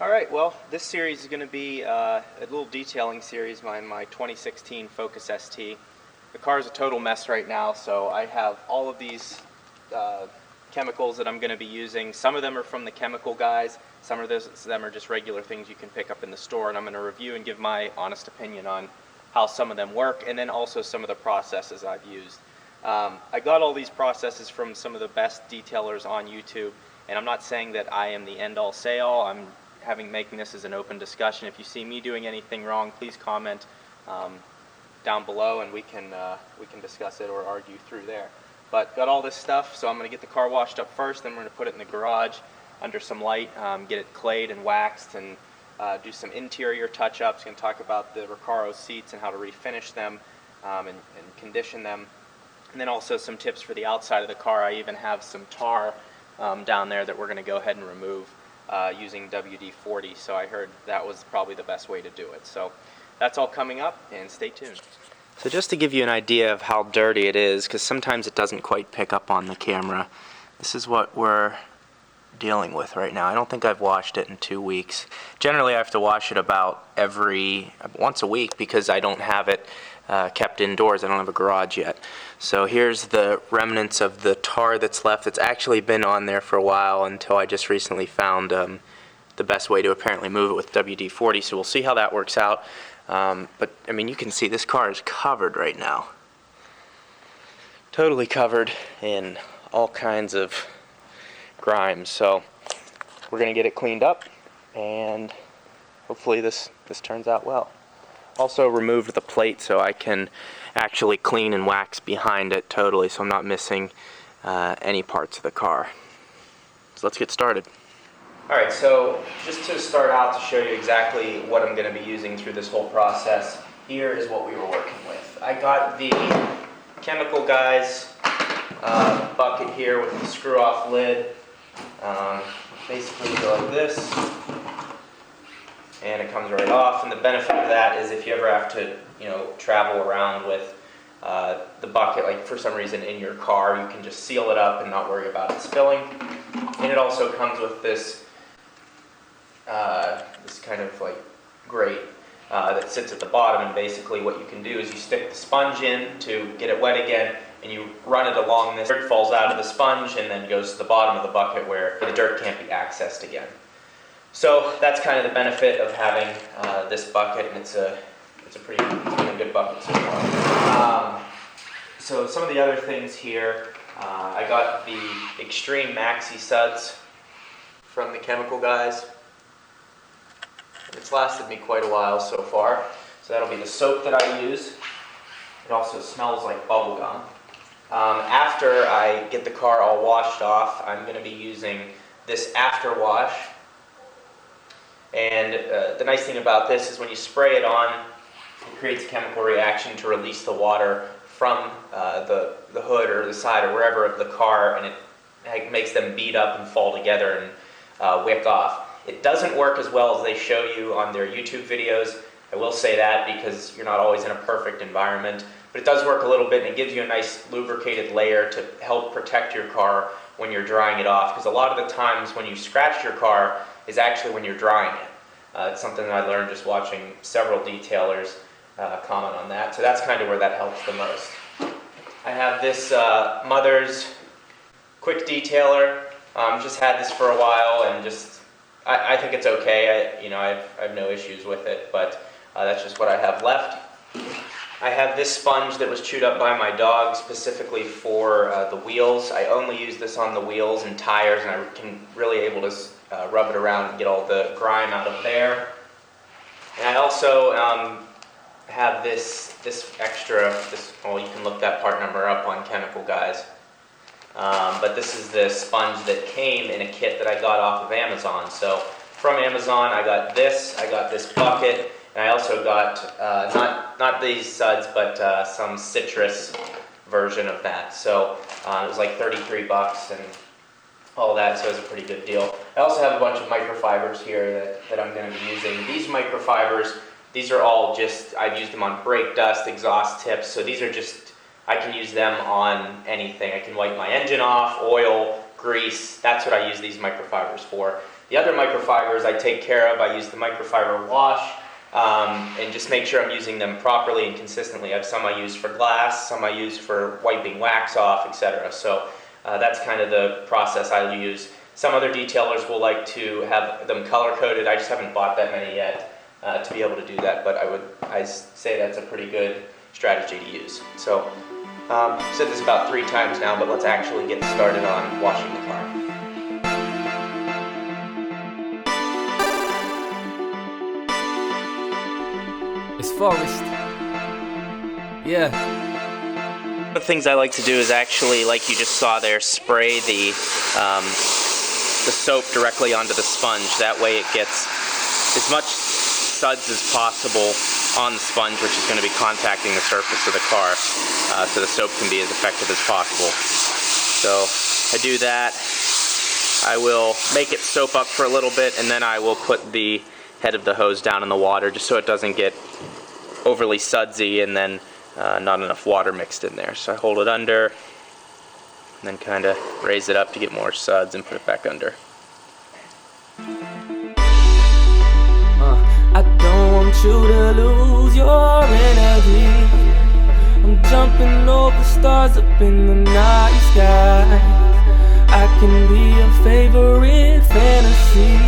Alright, well, this series is going to be a little detailing series on my 2016 Focus ST. The car is a total mess right now, so I have all of these chemicals that I'm going to be using. Some of them are from the chemical guys, some of them are just regular things you can pick up in the store, and I'm going to review and give my honest opinion on how some of them work, and then also some of the processes I've used. I got all these processes from some of the best detailers on YouTube, and I'm not saying that I am the end-all say-all. I'm making this as an open discussion. If you see me doing anything wrong, please comment down below, and we can discuss it or argue through there. But got all this stuff, so I'm going to get the car washed up first, then we're going to put it in the garage under some light, get it clayed and waxed, and do some interior touch-ups. Going to talk about the Recaro seats and how to refinish them and condition them. And then also some tips for the outside of the car. I even have some tar down there that we're going to go ahead and remove using WD-40, so I heard that was probably the best way to do it. So that's all coming up, and stay tuned. So just to give you an idea of how dirty it is, because sometimes it doesn't quite pick up on the camera, this is what we're dealing with right now. I don't think I've washed it in 2 weeks. Generally I have to wash it about once a week because I don't have it kept indoors. I don't have a garage yet. So here's the remnants of the tar that's left. It's actually been on there for a while until I just recently found the best way to apparently move it with WD-40. So we'll see how that works out. But I mean, you can see this car is covered right now. Totally covered in all kinds of grime. So we're going to get it cleaned up, and hopefully this turns out well. Also removed the plate so I can actually clean and wax behind it totally, so I'm not missing any parts of the car. So let's get started. Alright, so just to start out, to show you exactly what I'm going to be using through this whole process, here is what we were working with. I got the Chemical Guys bucket here with the screw-off lid. Basically you go like this, and it comes right off. And the benefit of that is if you ever have to, travel around with the bucket, like for some reason in your car, you can just seal it up and not worry about it spilling. And it also comes with this this kind of like grate that sits at the bottom, and basically what you can do is you stick the sponge in to get it wet again, and you run it along this. Dirt falls out of the sponge and then goes to the bottom of the bucket where the dirt can't be accessed again. So that's kind of the benefit of having this bucket, and it's a pretty good bucket so far. So some of the other things here, I got the Extreme Maxi Suds from the Chemical Guys. It's lasted me quite a while so far. So that'll be the soap that I use. It also smells like bubble gum. After I get the car all washed off, I'm going to be using this after wash. And the nice thing about this is when you spray it on, it creates a chemical reaction to release the water from the hood or the side or wherever of the car, and it makes them bead up and fall together and wick off. It doesn't work as well as they show you on their YouTube videos. I will say that because you're not always in a perfect environment. But it does work a little bit, and it gives you a nice lubricated layer to help protect your car when you're drying it off. Because a lot of the times when you scratch your car is actually when you're drying it. It's something that I learned just watching several detailers comment on that. So that's kind of where that helps the most. I have this Mother's Quick Detailer. Just had this for a while, and I think it's okay. I have no issues with it, but that's just what I have left. I have this sponge that was chewed up by my dog specifically for the wheels. I only use this on the wheels and tires, and I can really able to rub it around and get all the grime out of there. And I also have this extra, well, you can look that part number up on Chemical Guys. But this is the sponge that came in a kit that I got off of Amazon. So from Amazon I got this bucket, and I also got not these suds, but some citrus version of that. So it was like 33 bucks and all that, so it was a pretty good deal. I also have a bunch of microfibers here that I'm going to be using. These microfibers, these are all just, I've used them on brake dust, exhaust tips, so these are just, I can use them on anything. I can wipe my engine off, oil, grease. That's what I use these microfibers for. The other microfibers I take care of. I use the microfiber wash and just make sure I'm using them properly and consistently. I have some I use for glass, some I use for wiping wax off, etc. So that's kind of the process I use. Some other detailers will like to have them color-coded. I just haven't bought that many yet to be able to do that, but I say that's a pretty good strategy to use. So I've said this about 3 times now, but let's actually get started on washing the car. It's Forrest. Yeah. One of the things I like to do is actually, like you just saw there, spray the soap directly onto the sponge. That way it gets as much suds as possible on the sponge, which is going to be contacting the surface of the car, so the soap can be as effective as possible. So I do that. I will make it soap up for a little bit, and then I will put the head of the hose down in the water just so it doesn't get overly sudsy and then not enough water mixed in there. So I hold it under and then kind of raise it up to get more suds and put it back under. I don't want you to lose your energy. I'm jumping over stars up in the night sky. I can be your favorite fantasy.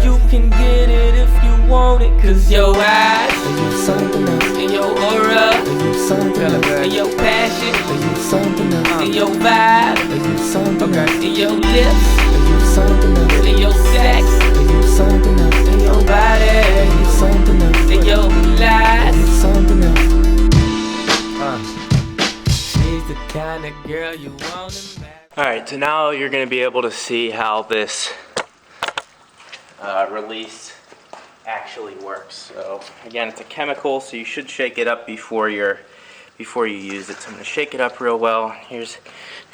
You can get it if you want it, cause your eyes, they do something else. And your aura, they do something else. And your passion, they do something else. And your vibe, they do something else. And your lips, they do something else. And your sex, they do something else. And your body, they do something else. And your lies, they do something else. She's the kind of girl you want to marry. Alright, so now you're going to be able to see how this release actually works. So again, it's a chemical, so you should shake it up before you use it. So I'm going to shake it up real well. Here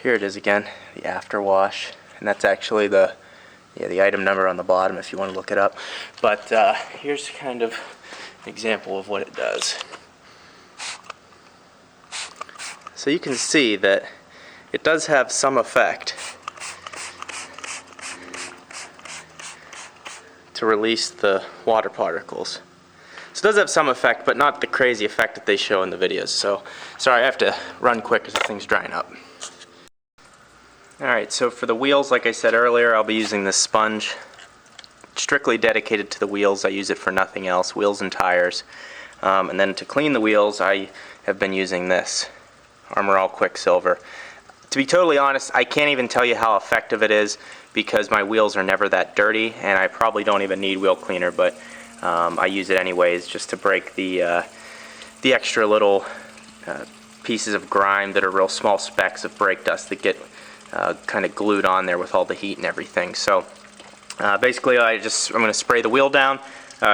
it is again, the after wash, and that's actually the item number on the bottom if you want to look it up. But here's kind of an example of what it does. So you can see that it does have some effect to release the water particles. So it does have some effect, but not the crazy effect that they show in the videos. So sorry, I have to run quick because this thing's drying up. Alright, so for the wheels, like I said earlier, I'll be using this sponge. Strictly dedicated to the wheels. I use it for nothing else, wheels and tires. And then to clean the wheels, I have been using this Armor All Quicksilver. To be totally honest, I can't even tell you how effective it is because my wheels are never that dirty, and I probably don't even need wheel cleaner, but I use it anyways just to break the extra little pieces of grime that are real small specks of brake dust that get kind of glued on there with all the heat and everything. So basically I'm going to spray the wheel down,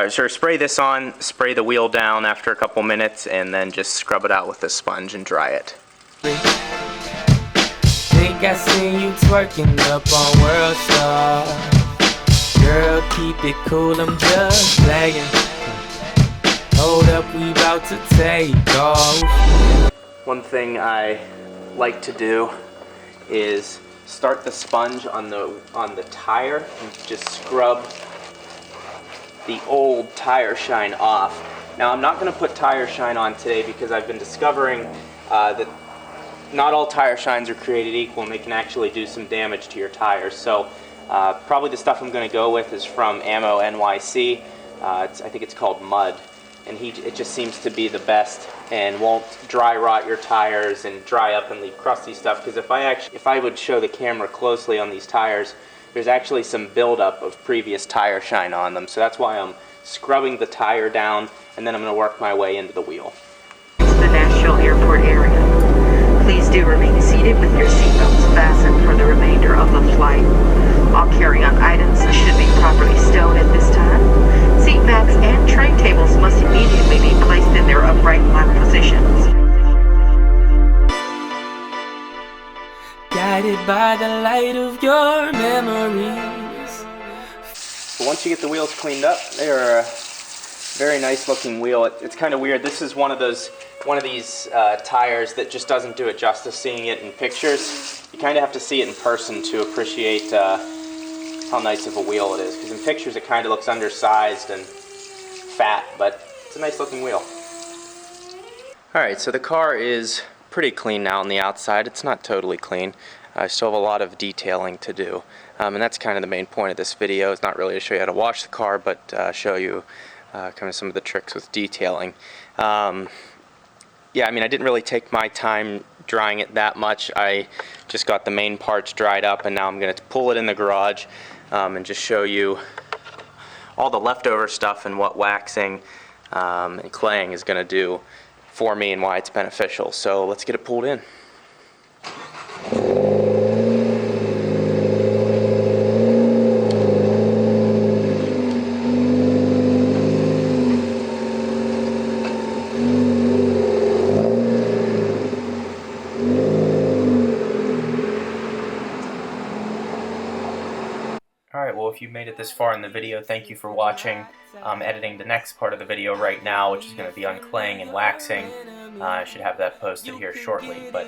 spray this on, spray the wheel down after a couple minutes, and then just scrub it out with a sponge and dry it. Think I seen you twerking up on World Star. Girl, keep it cool, I'm just playing. Hold up, we about to take off. One thing I like to do is start the sponge on the tire and just scrub the old tire shine off. Now I'm not going to put tire shine on today because I've been discovering that not all tire shines are created equal, and they can actually do some damage to your tires. So probably the stuff I'm going to go with is from Ammo NYC. I think it's called Mud, and it just seems to be the best and won't dry rot your tires and dry up and leave crusty stuff. Because if I would show the camera closely on these tires, there's actually some buildup of previous tire shine on them. So that's why I'm scrubbing the tire down, and then I'm going to work my way into the wheel. The Nashville Airport area. Please do remain seated with your seatbelts fastened for the remainder of the flight. All carry-on items should be properly stowed at this time. Seat backs and tray tables must immediately be placed in their upright lock positions. Guided by the light of your memories. So once you get the wheels cleaned up, they are a very nice looking wheel. It's kind of weird. This is one of these tires that just doesn't do it justice seeing it in pictures. You kind of have to see it in person to appreciate how nice of a wheel it is. Because in pictures it kind of looks undersized and fat, but it's a nice looking wheel. Alright, so the car is pretty clean now on the outside. It's not totally clean. I still have a lot of detailing to do. And that's kind of the main point of this video. It's not really to show you how to wash the car, but show you kind of some of the tricks with detailing. Yeah, I mean, I didn't really take my time drying it that much. I just got the main parts dried up, and now I'm going to pull it in the garage and just show you all the leftover stuff and what waxing and claying is going to do for me and why it's beneficial. So let's get it pulled in. Alright, well, if you made it this far in the video, thank you for watching. I'm editing the next part of the video right now, which is going to be on claying and waxing. I should have that posted here shortly, but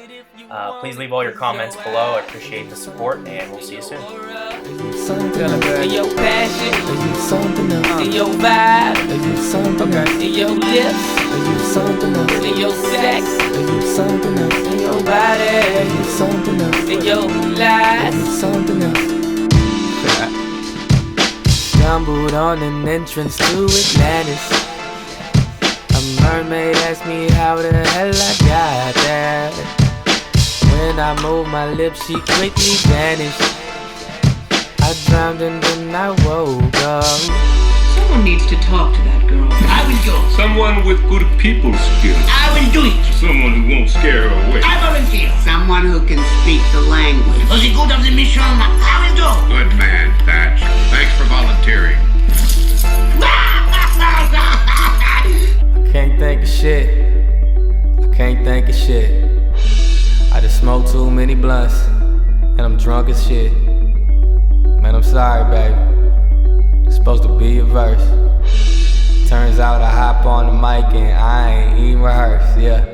please leave all your comments below. I appreciate the support, and we'll see you soon. In your passion, in your vibe, in your lips, in your sex, in your body, in your lies. Stumbled on an entrance to Atlantis. A mermaid asked me how the hell I got there. When I moved my lips, she quickly vanished. I drowned and then I woke up. Someone needs to talk to that girl. I will go. Someone with good people skills. I will do it. Someone who won't scare her away. I volunteer. Someone who can speak the language. For the good of the mission, I will go. Good man, Thatch. Thanks for volunteering. I can't think of shit. I can't think of shit. I just smoked too many blunts, and I'm drunk as shit. Man, I'm sorry, baby. It's supposed to be a verse. Turns out I hop on the mic and I ain't even rehearsed, yeah.